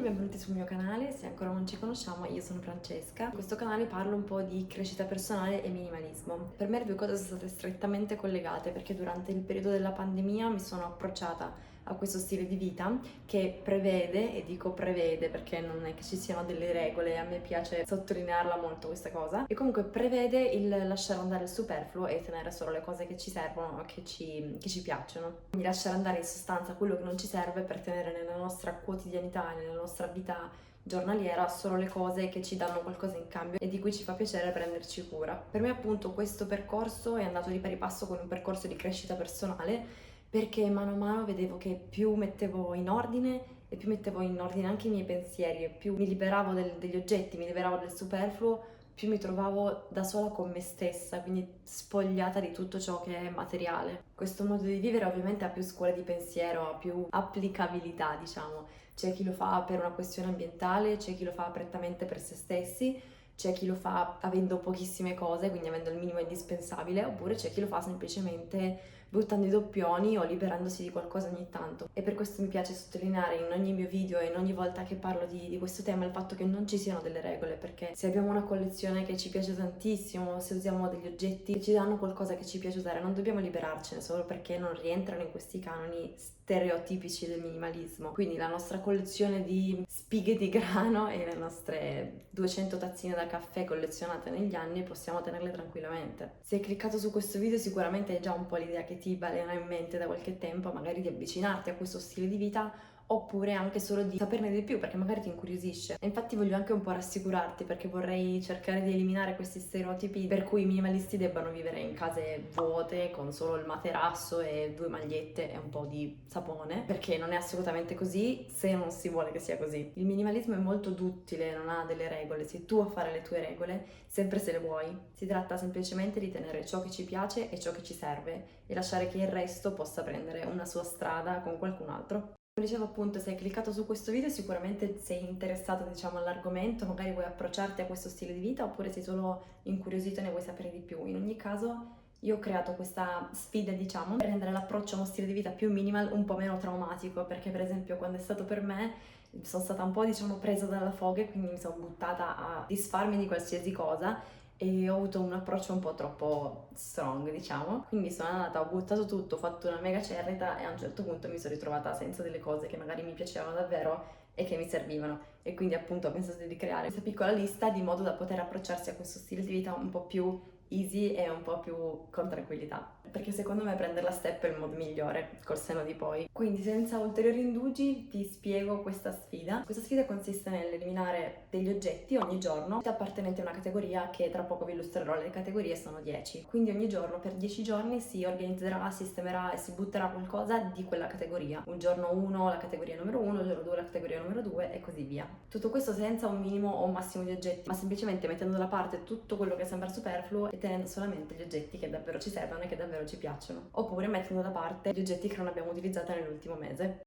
benvenuti sul mio canale. Se ancora non ci conosciamo, io sono Francesca. In questo canale parlo un po' di crescita personale e minimalismo. Per me le due cose sono state strettamente collegate perché durante il periodo della pandemia mi sono approcciata a questo stile di vita che prevede, e dico prevede perché non è che ci siano delle regole, a me piace sottolinearla molto questa cosa, e comunque prevede il lasciare andare il superfluo e tenere solo le cose che ci servono, che ci piacciono. Quindi lasciare andare in sostanza quello che non ci serve per tenere nella nostra quotidianità, nella nostra vita giornaliera solo le cose che ci danno qualcosa in cambio e di cui ci fa piacere prenderci cura. Per me appunto questo percorso è andato di pari passo con un percorso di crescita personale, perché mano a mano vedevo che più mettevo in ordine e più mettevo in ordine anche i miei pensieri e più mi liberavo degli oggetti, mi liberavo del superfluo, più mi trovavo da sola con me stessa, quindi spogliata di tutto ciò che è materiale. Questo modo di vivere ovviamente ha più scuole di pensiero, ha più applicabilità, diciamo. C'è chi lo fa per una questione ambientale, c'è chi lo fa prettamente per se stessi, c'è chi lo fa avendo pochissime cose, quindi avendo il minimo indispensabile, oppure c'è chi lo fa semplicemente buttando i doppioni o liberandosi di qualcosa ogni tanto. E per questo mi piace sottolineare in ogni mio video e in ogni volta che parlo di questo tema il fatto che non ci siano delle regole, perché se abbiamo una collezione che ci piace tantissimo, se usiamo degli oggetti che ci danno qualcosa che ci piace usare, non dobbiamo liberarcene solo perché non rientrano in questi canoni stereotipici del minimalismo. Quindi la nostra collezione di spighe di grano e le nostre 200 tazzine da caffè collezionate negli anni possiamo tenerle tranquillamente. Se hai cliccato su questo video sicuramente hai già un po' l'idea che ti balena in mente da qualche tempo, magari di avvicinarti a questo stile di vita, oppure anche solo di saperne di più perché magari ti incuriosisce. E infatti voglio anche un po' rassicurarti perché vorrei cercare di eliminare questi stereotipi per cui i minimalisti debbano vivere in case vuote con solo il materasso e due magliette e un po' di sapone, perché non è assolutamente così se non si vuole che sia così. Il minimalismo è molto duttile, non ha delle regole, sei tu a fare le tue regole, sempre se le vuoi. Si tratta semplicemente di tenere ciò che ci piace e ciò che ci serve e lasciare che il resto possa prendere una sua strada con qualcun altro. Come dicevo appunto, se hai cliccato su questo video sicuramente sei interessato, diciamo, all'argomento, magari vuoi approcciarti a questo stile di vita oppure sei solo incuriosito e ne vuoi sapere di più. In ogni caso io ho creato questa sfida, diciamo, per rendere l'approccio a uno stile di vita più minimal un po' meno traumatico, perché per esempio quando è stato per me sono stata un po', diciamo, presa dalla foga e quindi mi sono buttata a disfarmi di qualsiasi cosa e ho avuto un approccio un po' troppo strong, diciamo. Quindi sono andata, ho buttato tutto, ho fatto una mega cernita e a un certo punto mi sono ritrovata senza delle cose che magari mi piacevano davvero e che mi servivano. E quindi appunto ho pensato di creare questa piccola lista di modo da poter approcciarsi a questo stile di vita un po' più easy e un po' più con tranquillità, perché secondo me prendere la step è il modo migliore col senno di poi. Quindi senza ulteriori indugi ti spiego questa sfida. Questa sfida consiste nell'eliminare degli oggetti ogni giorno appartenenti a una categoria che tra poco vi illustrerò. Le categorie sono 10, quindi ogni giorno per 10 giorni si organizzerà, sistemerà e si butterà qualcosa di quella categoria. Un giorno 1 la categoria numero 1, il giorno 2 la categoria numero 2 e così via. Tutto questo senza un minimo o un massimo di oggetti, ma semplicemente mettendo da parte tutto quello che sembra superfluo e tenendo solamente gli oggetti che davvero ci servono e che davvero ci piacciono, oppure mettendo da parte gli oggetti che non abbiamo utilizzato nell'ultimo mese.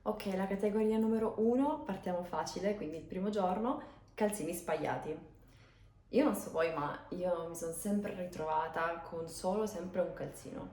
Ok, la categoria numero 1, partiamo facile, quindi il primo giorno, calzini spagliati. Io non so voi, ma io mi sono sempre ritrovata con solo sempre un calzino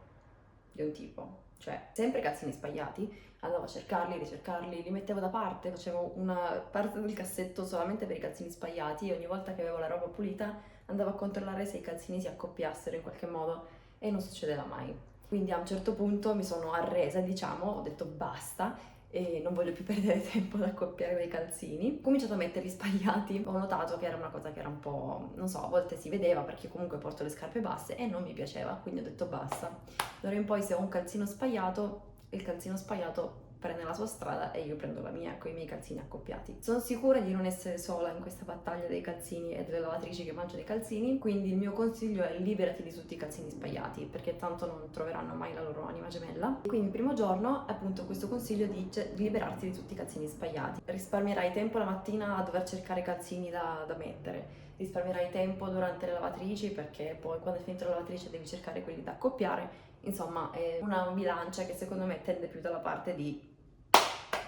di un tipo, cioè sempre calzini spagliati, andavo a cercarli, ricercarli, li mettevo da parte, facevo una parte del cassetto solamente per i calzini spagliati e ogni volta che avevo la roba pulita andavo a controllare se i calzini si accoppiassero in qualche modo e non succedeva mai. Quindi a un certo punto mi sono arresa, diciamo, ho detto basta e non voglio più perdere tempo ad accoppiare dei calzini. Ho cominciato a metterli spagliati, ho notato che era una cosa che era un po', non so, a volte si vedeva perché comunque porto le scarpe basse e non mi piaceva, quindi ho detto basta. D'ora in poi se ho un calzino spagliato, il calzino spagliato prende la sua strada e io prendo la mia con i miei calzini accoppiati. Sono sicura di non essere sola in questa battaglia dei calzini e delle lavatrici che mangiano i calzini, quindi il mio consiglio è liberati di tutti i calzini spagliati, perché tanto non troveranno mai la loro anima gemella. Quindi il primo giorno appunto questo consiglio dice di liberarti di tutti i calzini spagliati. Risparmierai tempo la mattina a dover cercare calzini da mettere, risparmierai tempo durante le lavatrici perché poi quando è finita la lavatrice devi cercare quelli da accoppiare. Insomma, è una bilancia che secondo me tende più dalla parte di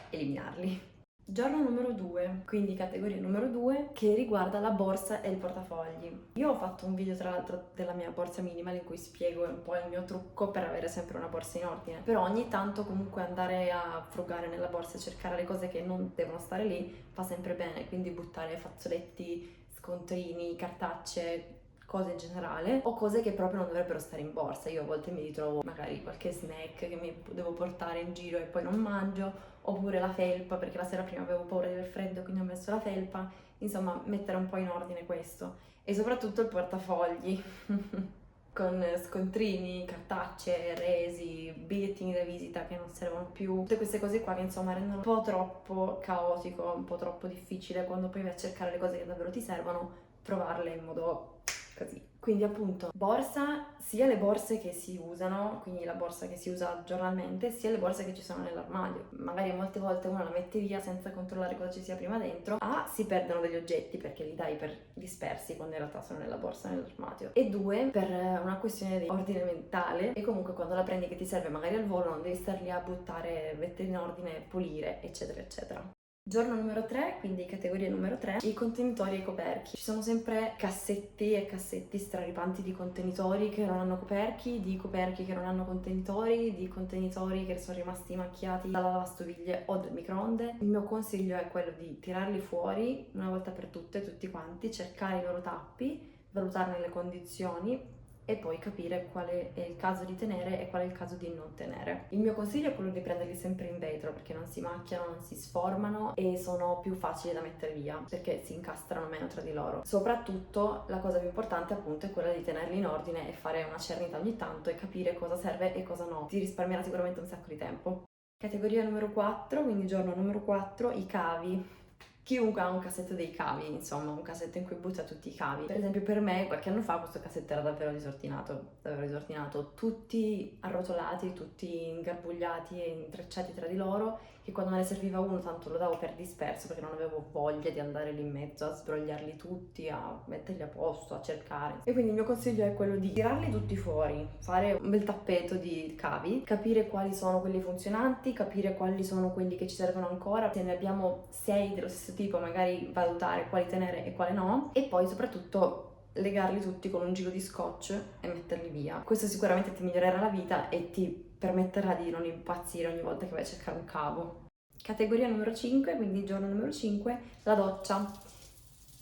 eliminarli. Giorno numero 2, quindi categoria numero 2, che riguarda la borsa e il portafogli. Io ho fatto un video tra l'altro della mia borsa minimal in cui spiego un po' il mio trucco per avere sempre una borsa in ordine, però ogni tanto comunque andare a frugare nella borsa e cercare le cose che non devono stare lì fa sempre bene, quindi buttare fazzoletti, scontrini, cartacce, cose in generale o cose che proprio non dovrebbero stare in borsa. Io a volte mi ritrovo magari qualche snack che mi devo portare in giro e poi non mangio, oppure la felpa perché la sera prima avevo paura di aver freddo quindi ho messo la felpa. Insomma, mettere un po' in ordine questo e soprattutto il portafogli con scontrini, cartacce, resi, bigliettini da visita che non servono più, tutte queste cose qua che insomma rendono un po' troppo caotico, un po' troppo difficile quando poi vai a cercare le cose che davvero ti servono, trovarle in modo così. Quindi appunto borsa, sia le borse che si usano, quindi la borsa che si usa giornalmente, sia le borse che ci sono nell'armadio. Magari molte volte uno la mette via senza controllare cosa ci sia prima dentro. A, si perdono degli oggetti perché li dai per dispersi quando in realtà sono nella borsa nell'armadio. E due, per una questione di ordine mentale e comunque quando la prendi che ti serve magari al volo non devi star lì a buttare, mettere in ordine, pulire, eccetera eccetera. Giorno numero 3, quindi categoria numero 3, i contenitori e i coperchi. Ci sono sempre cassetti e cassetti straripanti di contenitori che non hanno coperchi, di coperchi che non hanno contenitori, di contenitori che sono rimasti macchiati dalla lavastoviglie o dal microonde. Il mio consiglio è quello di tirarli fuori una volta per tutte, tutti quanti, cercare i loro tappi, valutarne le condizioni e poi capire quale è il caso di tenere e qual è il caso di non tenere. Il mio consiglio è quello di prenderli sempre in vetro perché non si macchiano, non si sformano e sono più facili da mettere via perché si incastrano meno tra di loro. Soprattutto la cosa più importante appunto è quella di tenerli in ordine e fare una cernita ogni tanto e capire cosa serve e cosa no. Ti risparmierà sicuramente un sacco di tempo. Categoria numero 4, quindi giorno numero 4, i cavi. Chiunque ha un cassetto dei cavi, insomma, un cassetto in cui butta tutti i cavi. Per esempio per me, qualche anno fa, questo cassetto era davvero disordinato, tutti arrotolati, tutti ingarbugliati e intrecciati tra di loro, che quando me ne serviva uno tanto lo davo per disperso perché non avevo voglia di andare lì in mezzo a sbrogliarli tutti, a metterli a posto, a cercare. E quindi il mio consiglio è quello di tirarli tutti fuori, fare un bel tappeto di cavi, capire quali sono quelli funzionanti, capire quali sono quelli che ci servono ancora, se ne abbiamo 6 dello stesso tipo magari valutare quali tenere e quali no e poi soprattutto legarli tutti con un giro di scotch e metterli via. Questo sicuramente ti migliorerà la vita e ti permetterà di non impazzire ogni volta che vai a cercare un cavo. Categoria numero 5, quindi giorno numero 5, la doccia.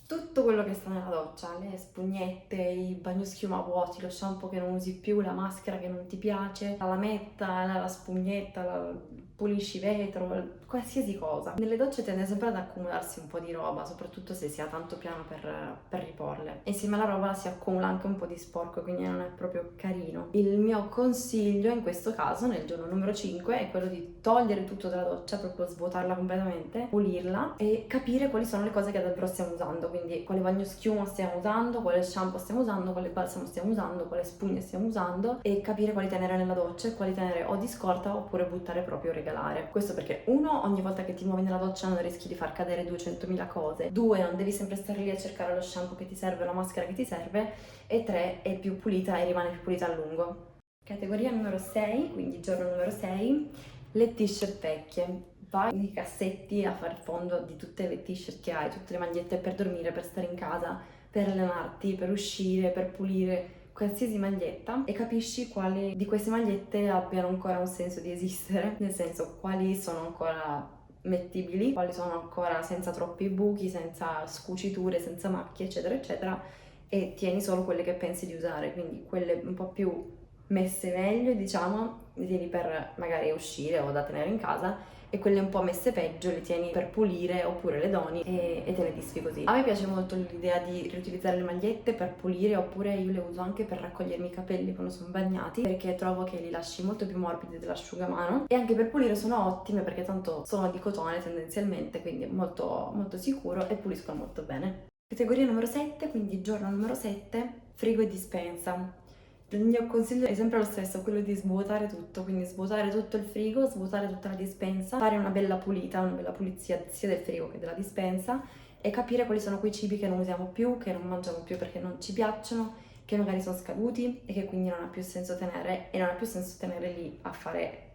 Tutto quello che sta nella doccia, le spugnette, i bagnoschiuma vuoti, lo shampoo che non usi più, la maschera che non ti piace, la lametta, la spugnetta, la puliscivetro, qualsiasi cosa. Nelle docce tende sempre ad accumularsi un po' di roba, soprattutto se si ha tanto piano per riporle. E insieme alla roba si accumula anche un po' di sporco, quindi non è proprio carino. Il mio consiglio in questo caso, nel giorno numero 5, è quello di togliere tutto dalla doccia, proprio svuotarla completamente, pulirla e capire quali sono le cose che davvero stiamo usando, quindi quale bagnoschiuma stiamo usando, quale shampoo stiamo usando, quale balsamo stiamo usando, quale spugna stiamo usando e capire quali tenere nella doccia e quali tenere o di scorta oppure buttare proprio o regalare. Questo perché uno, ogni volta che ti muovi nella doccia non rischi di far cadere 200.000 cose, due, non devi sempre stare lì a cercare lo shampoo che ti serve, la maschera che ti serve e tre, è più pulita e rimane più pulita a lungo. Categoria numero 6, quindi giorno numero 6, le t-shirt vecchie. Vai nei cassetti a fare fondo di tutte le t-shirt che hai, tutte le magliette per dormire, per stare in casa, per allenarti, per uscire, per pulire qualsiasi maglietta e capisci quali di queste magliette abbiano ancora un senso di esistere, nel senso quali sono ancora mettibili, quali sono ancora senza troppi buchi, senza scuciture, senza macchie, eccetera, eccetera, e tieni solo quelle che pensi di usare, quindi quelle un po' più messe meglio, diciamo, le tieni per magari uscire o da tenere in casa e quelle un po' messe peggio le tieni per pulire oppure le doni e te le disfi così. A me piace molto l'idea di riutilizzare le magliette per pulire oppure io le uso anche per raccogliermi i capelli quando sono bagnati perché trovo che li lasci molto più morbidi dell'asciugamano e anche per pulire sono ottime perché tanto sono di cotone tendenzialmente, quindi molto, molto sicuro e puliscono molto bene. Categoria numero 7, quindi giorno numero 7, frigo e dispensa. Il mio consiglio è sempre lo stesso, quello di svuotare tutto, quindi svuotare tutto il frigo, svuotare tutta la dispensa, fare una bella pulizia sia del frigo che della dispensa e capire quali sono quei cibi che non usiamo più, che non mangiamo più perché non ci piacciono, che magari sono scaduti e che quindi non ha più senso tenere e non ha più senso tenere lì a fare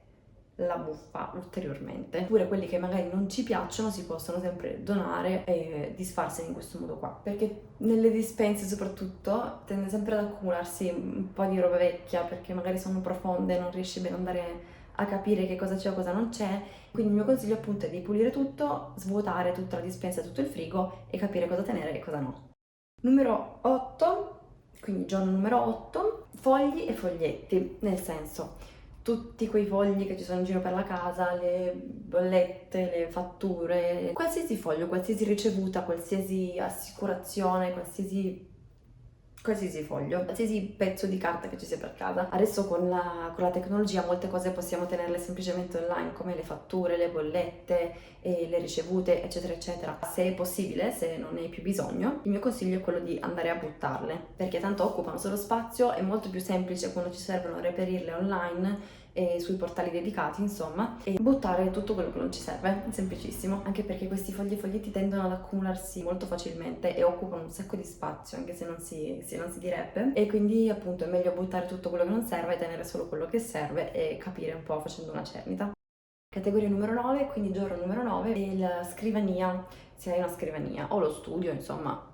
la buffa ulteriormente. Oppure quelli che magari non ci piacciono si possono sempre donare e disfarsene in questo modo qua, perché nelle dispense soprattutto tende sempre ad accumularsi un po' di roba vecchia, perché magari sono profonde, non riesci bene ad andare a capire che cosa c'è o cosa non c'è. Quindi il mio consiglio appunto è di pulire tutto, svuotare tutta la dispensa, tutto il frigo e capire cosa tenere e cosa no. Numero 8, quindi giorno numero 8, fogli e foglietti, nel senso tutti quei fogli che ci sono in giro per la casa, le bollette, le fatture, qualsiasi foglio, qualsiasi ricevuta, qualsiasi assicurazione, qualsiasi foglio, qualsiasi pezzo di carta che ci sia per casa. Adesso con la tecnologia molte cose possiamo tenerle semplicemente online, come le fatture, le bollette, le ricevute, eccetera, eccetera. Se è possibile, se non ne hai più bisogno, il mio consiglio è quello di andare a buttarle, perché tanto occupano solo spazio, è molto più semplice quando ci servono reperirle online e sui portali dedicati, insomma, e buttare tutto quello che non ci serve, è semplicissimo, anche perché questi fogli e foglietti tendono ad accumularsi molto facilmente e occupano un sacco di spazio, anche se non si direbbe, e quindi appunto è meglio buttare tutto quello che non serve e tenere solo quello che serve e capire un po' facendo una cernita. Categoria numero 9, quindi giorno numero 9, è la scrivania, se hai una scrivania o lo studio, insomma,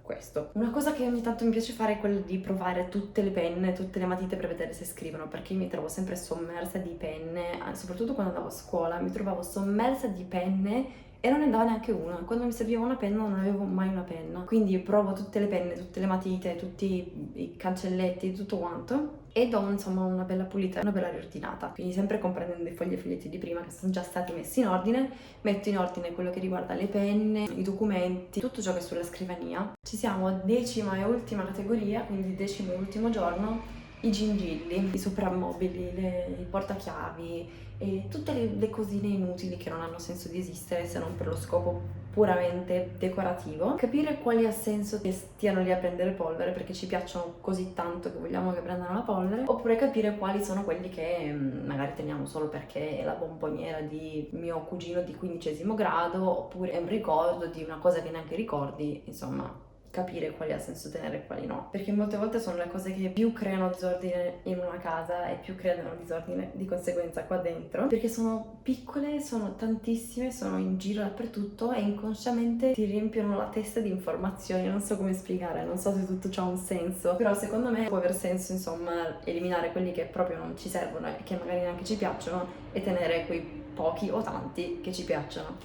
questo. Una cosa che ogni tanto mi piace fare è quella di provare tutte le penne, tutte le matite per vedere se scrivono, perché io mi trovo sempre sommersa di penne, soprattutto quando andavo a scuola, mi trovavo sommersa di penne e non ne andava neanche una. Quando mi serviva una penna non avevo mai una penna. Quindi provo tutte le penne, tutte le matite, tutti i cancelletti, tutto quanto e do insomma una bella pulita, una bella riordinata. Quindi sempre comprendendo i fogli e foglietti di prima che sono già stati messi in ordine, metto in ordine quello che riguarda le penne, i documenti, tutto ciò che è sulla scrivania. Ci siamo a decima e ultima categoria, quindi decimo e ultimo giorno, i gingilli, i soprammobili, i portachiavi e tutte le cosine inutili che non hanno senso di esistere se non per lo scopo puramente decorativo. Capire quali ha senso che stiano lì a prendere polvere perché ci piacciono così tanto che vogliamo che prendano la polvere, oppure capire quali sono quelli che magari teniamo solo perché è la bomboniera di mio cugino di 15° grado, oppure è un ricordo di una cosa che neanche ricordi, insomma capire quali ha senso tenere e quali no, perché molte volte sono le cose che più creano disordine in una casa e più creano disordine di conseguenza qua dentro, perché sono piccole, sono tantissime, sono in giro dappertutto e inconsciamente ti riempiono la testa di informazioni. Non so come spiegare, non so se tutto ciò ha un senso, però secondo me può aver senso insomma eliminare quelli che proprio non ci servono e che magari neanche ci piacciono e tenere quei pochi o tanti che ci piacciono.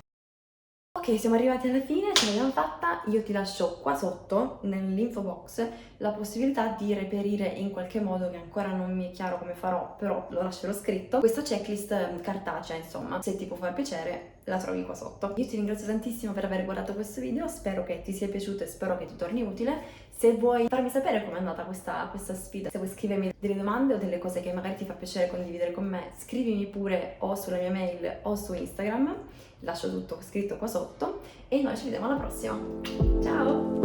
Ok, siamo arrivati alla fine, ce l'abbiamo fatta. Io ti lascio qua sotto nell'info box la possibilità di reperire in qualche modo, che ancora non mi è chiaro come farò, però lo lascerò scritto, questa checklist cartacea, insomma, se ti può far piacere la trovi qua sotto. Io ti ringrazio tantissimo per aver guardato questo video, spero che ti sia piaciuto e spero che ti torni utile. Se vuoi farmi sapere com'è andata questa sfida, se vuoi scrivermi delle domande o delle cose che magari ti fa piacere condividere con me, scrivimi pure o sulla mia mail o su Instagram. Lascio tutto scritto qua sotto e noi ci vediamo alla prossima. Ciao!